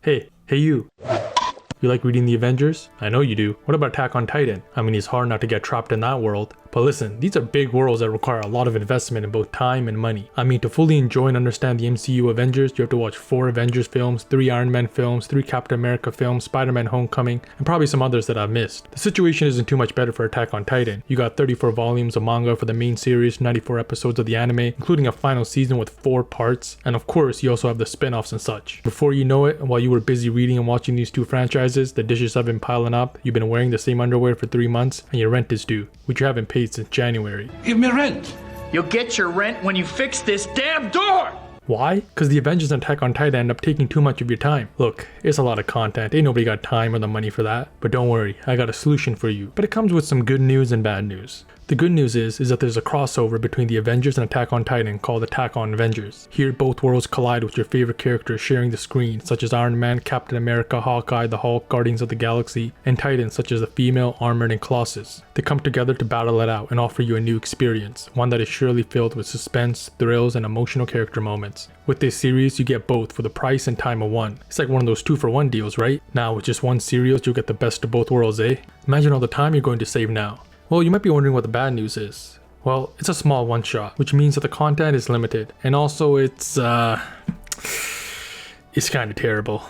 Hey you. You like reading the Avengers? I know you do. What about Attack on Titan? I mean, it's hard not to get trapped in that world. But listen, these are big worlds that require a lot of investment in both time and money. I mean, to fully enjoy and understand the MCU Avengers, you have to watch 4 Avengers films, 3 Iron Man films, 3 Captain America films, Spider-Man Homecoming, and probably some others that I've missed. The situation isn't too much better for Attack on Titan. You got 34 volumes of manga for the main series, 94 episodes of the anime, including a final season with 4 parts, and of course, you also have the spin-offs and such. Before you know it, while you were busy reading and watching these 2 franchises, the dishes have been piling up, you've been wearing the same underwear for 3 months, and your rent is due, which you haven't paid since January. Give me rent. You'll get your rent when you fix this damn door! Why? Because the Avengers and Attack on Titan end up taking too much of your time. Look, it's a lot of content, ain't nobody got time or the money for that. But don't worry, I got a solution for you. But it comes with some good news and bad news. The good news is that there's a crossover between the Avengers and Attack on Titan called Attack on Avengers. Here, both worlds collide with your favorite characters sharing the screen, such as Iron Man, Captain America, Hawkeye, the Hulk, Guardians of the Galaxy, and Titans such as the Female, Armored, and Colossus. They come together to battle it out and offer you a new experience, one that is surely filled with suspense, thrills, and emotional character moments. With this series, you get both for the price and time of one. It's like one of those 2-for-1 deals, right? Now, with just one series, you'll get the best of both worlds, eh? Imagine all the time you're going to save now. Well, you might be wondering what the bad news is. Well, it's a small one-shot, which means that the content is limited, and also it's kind of terrible.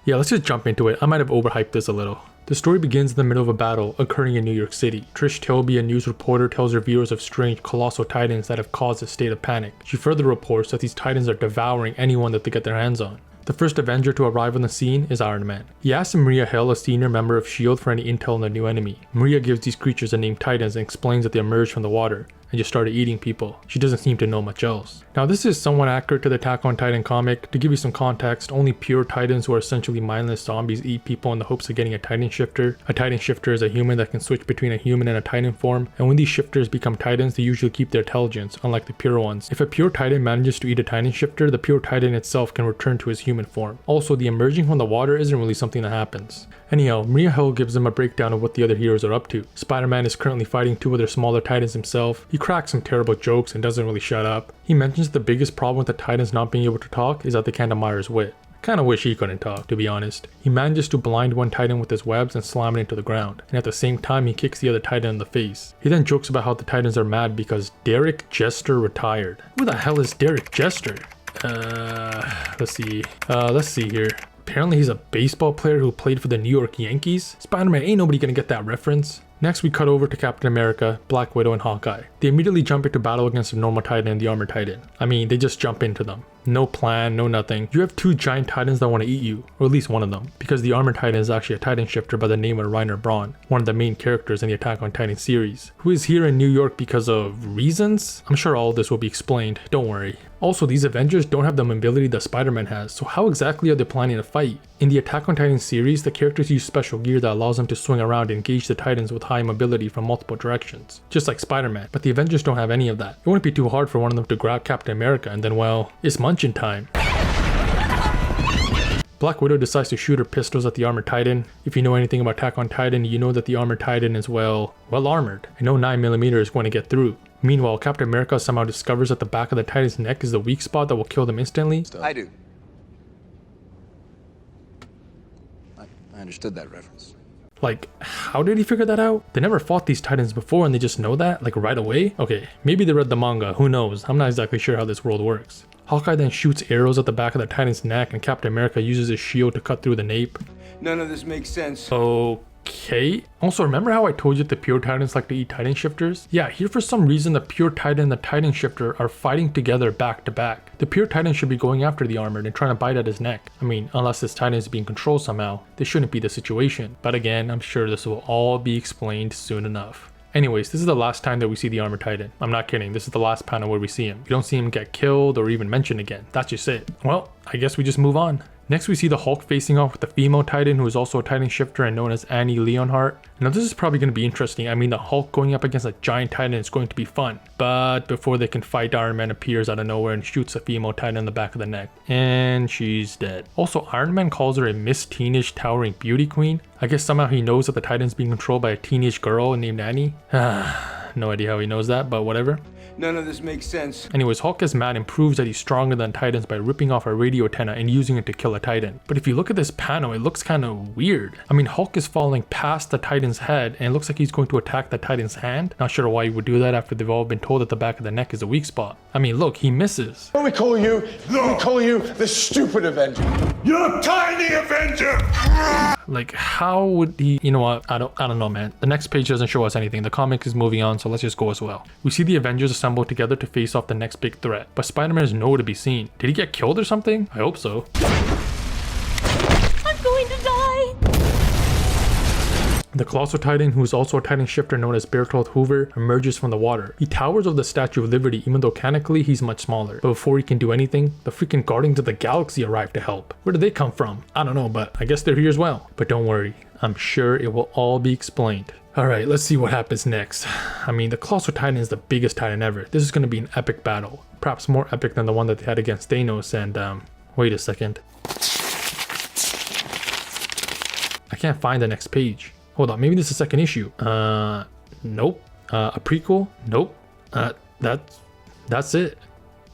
Yeah, let's just jump into it. I might have overhyped this a little. The story begins in the middle of a battle occurring in New York City. Trish Tilby, a news reporter, tells her viewers of strange colossal titans that have caused a state of panic. She further reports that these titans are devouring anyone that they get their hands on. The first Avenger to arrive on the scene is Iron Man. He asks Maria Hill, a senior member of S.H.I.E.L.D., for any intel on the new enemy. Maria gives these creatures the name Titans and explains that they emerged from the water and just started eating people. She doesn't seem to know much else. Now, this is somewhat accurate to the Attack on Titan comic. To give you some context, only pure Titans, who are essentially mindless zombies, eat people in the hopes of getting a Titan shifter. A Titan shifter is a human that can switch between a human and a Titan form, and when these shifters become Titans, they usually keep their intelligence, unlike the pure ones. If a pure Titan manages to eat a Titan shifter, the pure Titan itself can return to his human form. Also, the emerging from the water isn't really something that happens. Anyhow, Maria Hill gives them a breakdown of what the other heroes are up to. Spider-Man is currently fighting 2 other smaller Titans himself. He cracks some terrible jokes and doesn't really shut up. He mentions the biggest problem with the Titans not being able to talk is that they can't admire his wit. Kinda wish he couldn't talk, to be honest. He manages to blind one Titan with his webs and slam it into the ground, and at the same time he kicks the other Titan in the face. He then jokes about how the Titans are mad because Derek Jester retired. Who the hell is Derek Jester? Let's see here. Apparently he's a baseball player who played for the New York Yankees. Spider-Man, ain't nobody gonna get that reference. Next we cut over to Captain America, Black Widow, and Hawkeye. They immediately jump into battle against the normal Titan and the armored Titan. I mean, they just jump into them. No plan, no nothing. You have 2 giant Titans that want to eat you, or at least one of them, because the armored Titan is actually a Titan shifter by the name of Reiner Braun, one of the main characters in the Attack on Titan series, who is here in New York because of reasons? I'm sure all of this will be explained, don't worry. Also, these Avengers don't have the mobility that Spider-Man has, so how exactly are they planning to fight? In the Attack on Titan series, the characters use special gear that allows them to swing around and engage the Titans with high mobility from multiple directions, just like Spider-Man, but the Avengers don't have any of that. It wouldn't be too hard for one of them to grab Captain America and then, well, it's munchin' time. Black Widow decides to shoot her pistols at the armored Titan. If you know anything about Attack on Titan, you know that the armored Titan is well armored, and no 9mm is going to get through. Meanwhile, Captain America somehow discovers that the back of the Titan's neck is the weak spot that will kill them instantly. I do. I understood that reference. Like, how did he figure that out? They never fought these Titans before and they just know that, like right away? Okay, maybe they read the manga, who knows? I'm not exactly sure how this world works. Hawkeye then shoots arrows at the back of the Titan's neck and Captain America uses his shield to cut through the nape. None of this makes sense. Okay. Also, remember how I told you that the pure Titans like to eat Titan shifters? Yeah, here for some reason the pure Titan and the Titan shifter are fighting together back to back. The pure Titan should be going after the armored and trying to bite at his neck. I mean, unless this Titan is being controlled somehow, this shouldn't be the situation. But again, I'm sure this will all be explained soon enough. Anyways, this is the last time that we see the armored Titan. I'm not kidding, this is the last panel where we see him. You don't see him get killed or even mentioned again. That's just it. Well, I guess we just move on. Next we see the Hulk facing off with the female Titan, who is also a Titan shifter and known as Annie Leonhardt. Now this is probably going to be interesting. I mean, the Hulk going up against a giant Titan is going to be fun. But before they can fight, Iron Man appears out of nowhere and shoots a female Titan in the back of the neck. And she's dead. Also, Iron Man calls her a Miss Teenage Towering Beauty Queen. I guess somehow he knows that the Titan's being controlled by a teenage girl named Annie. No idea how he knows that, but whatever. None of this makes sense. Anyways, Hulk gets mad and proves that he's stronger than Titans by ripping off a radio antenna and using it to kill a Titan. But if you look at this panel, it looks kind of weird. I mean, Hulk is falling past the Titan's head and it looks like he's going to attack the Titan's hand. Not sure why he would do that after they've all been told that the back of the neck is a weak spot. I mean, look, he misses. We call you the stupid Avenger. You're tiny Avenger! Like, how would he, you know what, I don't know, man. The next page doesn't show us anything. The comic is moving on, so let's just go as well. We see the Avengers assemble together to face off the next big threat, but Spider-Man is nowhere to be seen. Did he get killed or something? I hope so. I'm going to die! The Colossal Titan, who is also a Titan shifter known as Bertolt Hoover, emerges from the water. He towers over the Statue of Liberty, even though canonically he's much smaller. But before he can do anything, the freaking Guardians of the Galaxy arrive to help. Where did they come from? I don't know, but I guess they're here as well. But don't worry, I'm sure it will all be explained. Alright, let's see what happens next. I mean, the Colossal Titan is the biggest Titan ever. This is going to be an epic battle. Perhaps more epic than the one that they had against Thanos and, wait a second. I can't find the next page. Hold on, maybe this is the second issue. Nope. A prequel? Nope. That's it.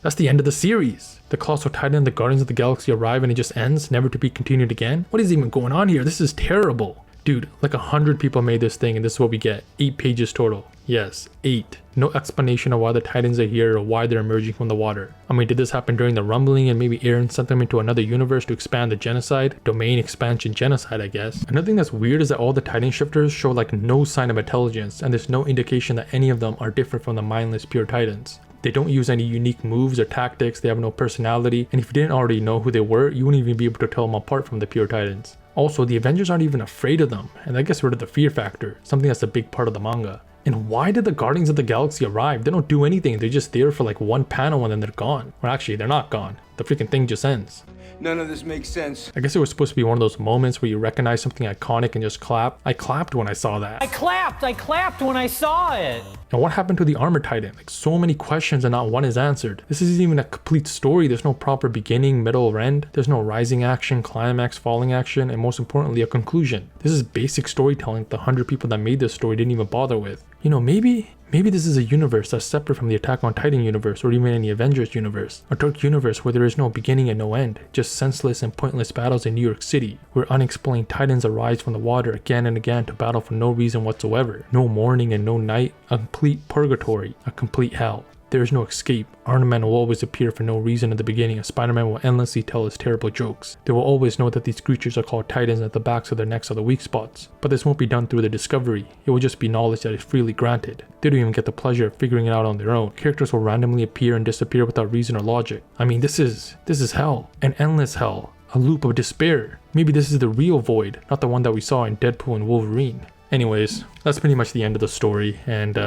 That's the end of the series. The Colossal Titan and the Guardians of the Galaxy arrive and it just ends, never to be continued again? What is even going on here? This is terrible. Dude, like 100 people made this thing and this is what we get. 8 pages total. Yes, 8. No explanation of why the Titans are here or why they're emerging from the water. I mean, did this happen during the rumbling and maybe Aaron sent them into another universe to expand the genocide? Domain expansion genocide, I guess. Another thing that's weird is that all the Titan shifters show like no sign of intelligence and there's no indication that any of them are different from the mindless pure Titans. They don't use any unique moves or tactics, they have no personality, and if you didn't already know who they were, you wouldn't even be able to tell them apart from the pure Titans. Also, the Avengers aren't even afraid of them, and that gets rid of the fear factor, something that's a big part of the manga. And why did the Guardians of the Galaxy arrive? They don't do anything, they're just there for like one panel and then they're gone. Or actually, they're not gone. The freaking thing just ends. None of this makes sense. I guess it was supposed to be one of those moments where you recognize something iconic and just clap. I clapped when I saw that. I clapped when I saw it. And what happened to the Armored Titan? Like, so many questions and not one is answered. This isn't even a complete story. There's no proper beginning, middle, or end. There's no rising action, climax, falling action, and most importantly, a conclusion. This is basic storytelling the 100 people that made this story didn't even bother with. You know, maybe this is a universe that's separate from the Attack on Titan universe or even any Avengers universe. A dark universe where there is no beginning and no end, just senseless and pointless battles in New York City, where unexplained Titans arise from the water again and again to battle for no reason whatsoever. No morning and no night, a complete purgatory, a complete hell. There is no escape. Iron Man will always appear for no reason at the beginning and Spider-Man will endlessly tell his terrible jokes. They will always know that these creatures are called Titans and at the backs of their necks are the weak spots. But this won't be done through the discovery. It will just be knowledge that is freely granted. They don't even get the pleasure of figuring it out on their own. Characters will randomly appear and disappear without reason or logic. I mean, this is hell. An endless hell. A loop of despair. Maybe this is the real void, not the one that we saw in Deadpool and Wolverine. Anyways, that's pretty much the end of the story and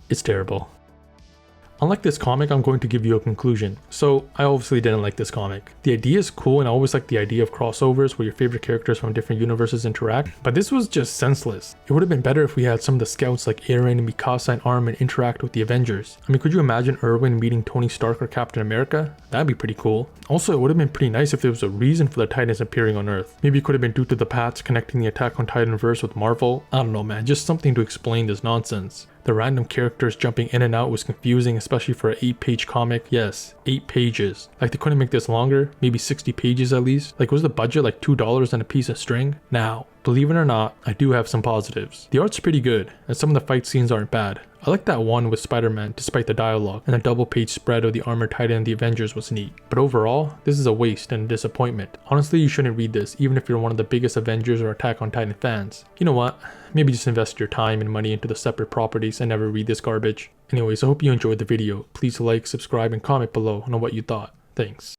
it's terrible. Unlike this comic, I'm going to give you a conclusion. So, I obviously didn't like this comic. The idea is cool and I always like the idea of crossovers where your favorite characters from different universes interact, but this was just senseless. It would have been better if we had some of the scouts like Aaron, Mikasa, and Armin interact with the Avengers. I mean, could you imagine Irwin meeting Tony Stark or Captain America? That'd be pretty cool. Also, it would have been pretty nice if there was a reason for the Titans appearing on Earth. Maybe it could have been due to the paths connecting the Attack on Titan verse with Marvel. I don't know, man, just something to explain this nonsense. The random characters jumping in and out was confusing, especially for an 8-page comic. Yes, 8 pages. Like, they couldn't make this longer, maybe 60 pages at least. Like, was the budget like $2 and a piece of string? Now, believe it or not, I do have some positives. The art's pretty good, and some of the fight scenes aren't bad. I like that one with Spider-Man despite the dialogue, and the double-page spread of the Armored Titan and the Avengers was neat. But overall, this is a waste and a disappointment. Honestly, you shouldn't read this, even if you're one of the biggest Avengers or Attack on Titan fans. You know what? Maybe just invest your time and money into the separate properties and never read this garbage. Anyways, I hope you enjoyed the video. Please like, subscribe, and comment below on what you thought. Thanks.